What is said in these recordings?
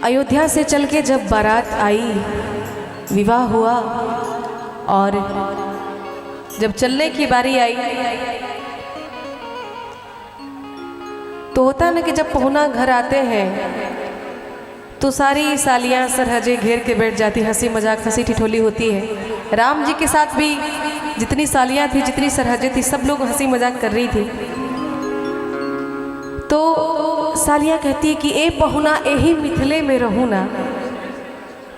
अयोध्या से चल के जब बारात आई, विवाह हुआ और जब चलने की बारी आई तो होता ना कि जब पहुना घर आते हैं तो सारी सालियां सरहजे घेर के बैठ जाती, हंसी मजाक हंसी ठिठोली होती है। राम जी के साथ भी जितनी सालियां थी, जितनी सरहजें थी, सब लोग हंसी मजाक कर रही थी। तो सालियां कहती है कि ए पहुना यही मिथिले में रहूँ ना,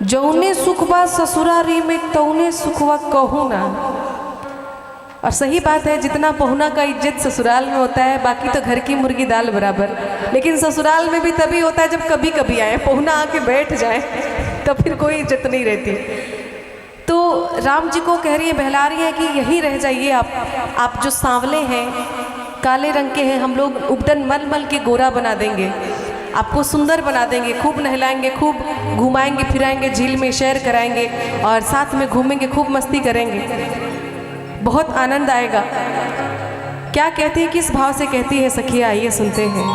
जौने सुखबा ससुरारी में तौने सुखवा कहूँ ना। और सही बात है, जितना पहुना का इज्जत ससुराल में होता है, बाकी तो घर की मुर्गी दाल बराबर। लेकिन ससुराल में भी तभी होता है जब कभी कभी आए, पहुना आके बैठ जाए तो फिर कोई इज्जत नहीं रहती। तो राम जी को कह रही है, बहला रही है कि यही रह जाइए आप जो सांवले हैं, काले रंग के हैं, हम लोग उपटन मल मल के गोरा बना देंगे, आपको सुंदर बना देंगे, खूब नहलाएंगे, खूब घुमाएंगे फिराएंगे, झील में सैर कराएंगे और साथ में घूमेंगे, खूब मस्ती करेंगे, बहुत आनंद आएगा। क्या कहती है, किस भाव से कहती है सखिया, आइए सुनते हैं।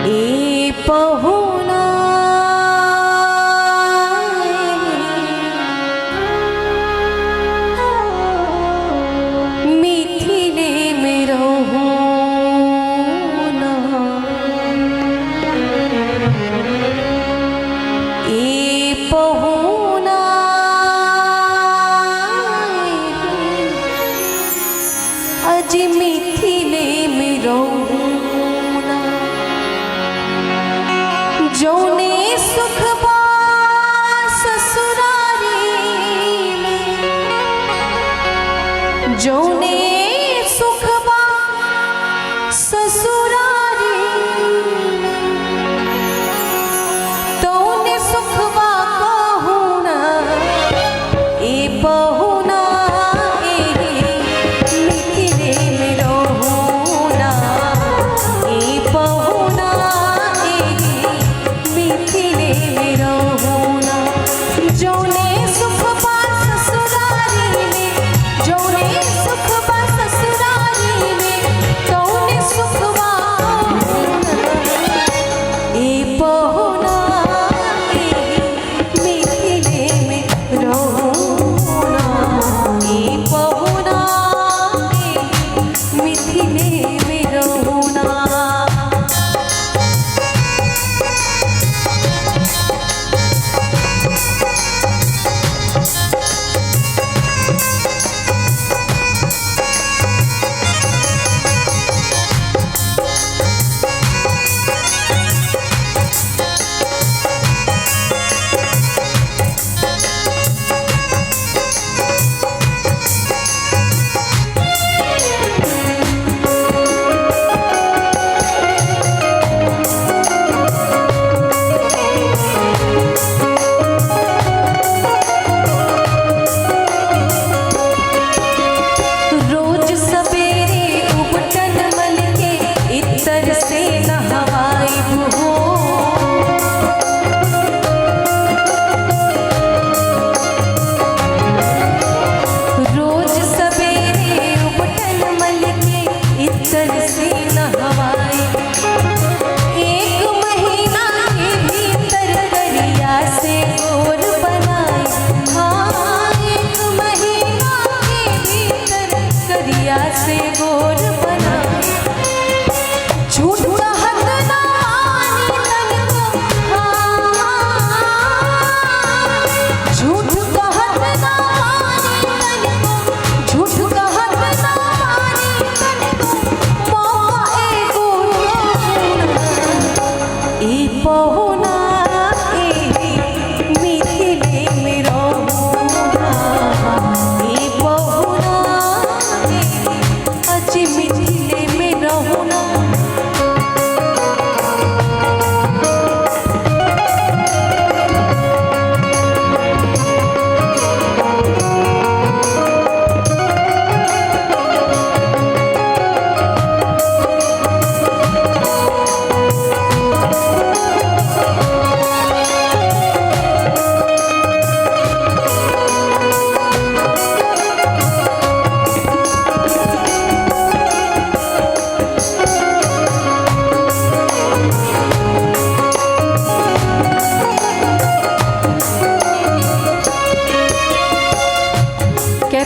ए पहुना मिथिले में रहूं ना, ए पहुना अज मिथिले में रहूं ना, जौने सुखबा ससुरारी में, जौने सुखबा ससुरारी में, तौने सुखबा कहूँ ना, ए पहुना मिथिले में रहूँ ना, ए पहुना मिथिले में रहूँ ना, जौने सुखबा ससुरारी में, जौने सुखबा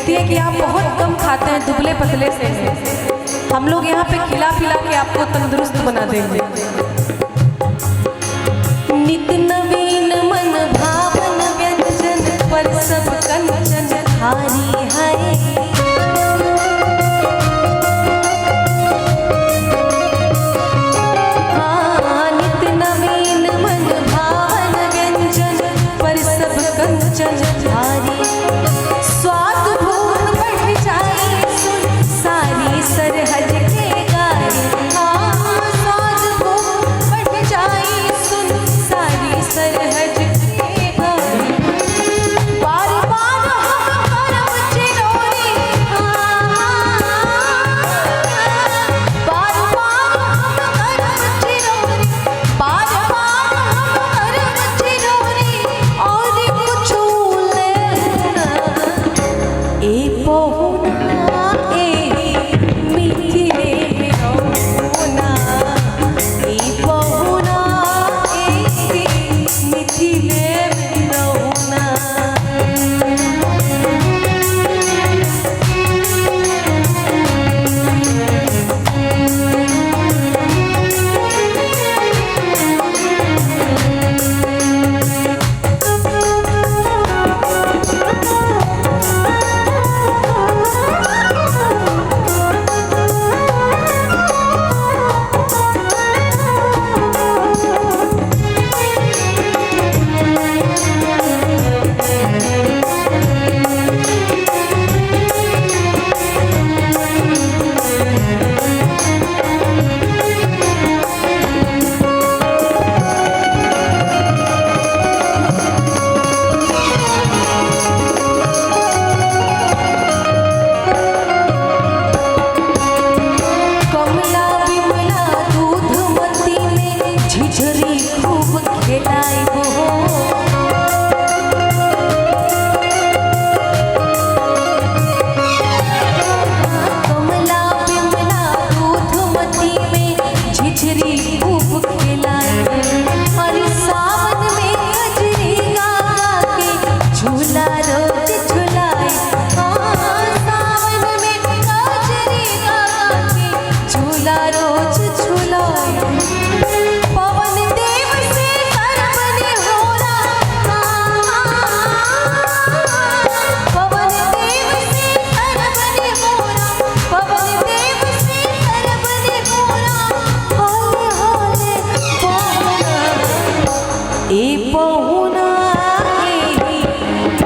कहती है कि आप बहुत कम खाते हैं, दुबले पतले से हैं, हम लोग यहाँ पे खिला पिला के आपको तंदुरुस्त बना देंगे। नित नवीन मन भावन व्यंजन पर सब कंचन हारी है। हाँ, नित नवीन मन भावन व्यंजन पर सब कंचन हारी। स्वाद भूख बढ़ जाए सुन सारी सरहज के गारी। हाँ, स्वाद भूख बढ़ जाए सुन सारी सरहज के गारी। बार बार हम करम चिरोरी, बार बार हम करम चिरोरी, बार बार हम करम चिरोरी और कुछ लेना। ए पहुना ए मिथिले में रहुना, ए पहुना ए मिथिले में रहुना। कमला विमला दूधमती में झिझरी खूब खेलाई हो। कमला विमला दूधमती में झिझरी खूब खेलाई। अरे सावन में कजरी गा के झूला रोज झुलाए। हाँ, सावन में कजरी गा के झूला रोज झुलाए। पवन देव से करबने होरा, पवन देव से करबने होरा, पवन देव से करबने होरा। हाले हाले पहुना ए पहुना ए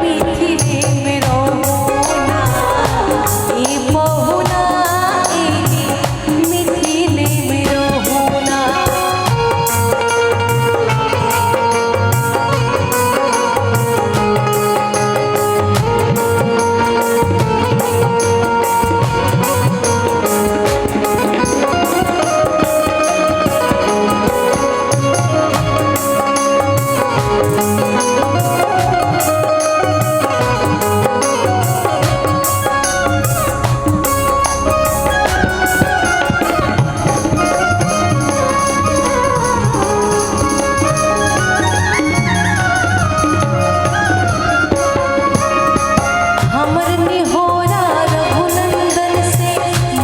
मिथिले में रहुना, ए पहुना ए मिथिले में रहुना। हमर निहोरा रघुनंदन से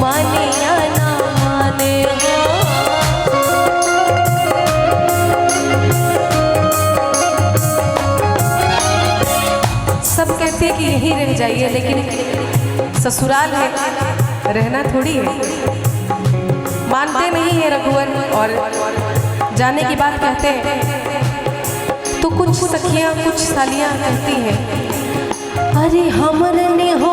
माने या ना माने हो। सब कहते हैं कि यहीं रह जाइए, लेकिन ससुराल है, रहना थोड़ी है। मानते नहीं है रघुवर और जाने की बात कहते हैं तो कुछ सखियां कुछ सालियां कहती हैं, अरे हमर ने हो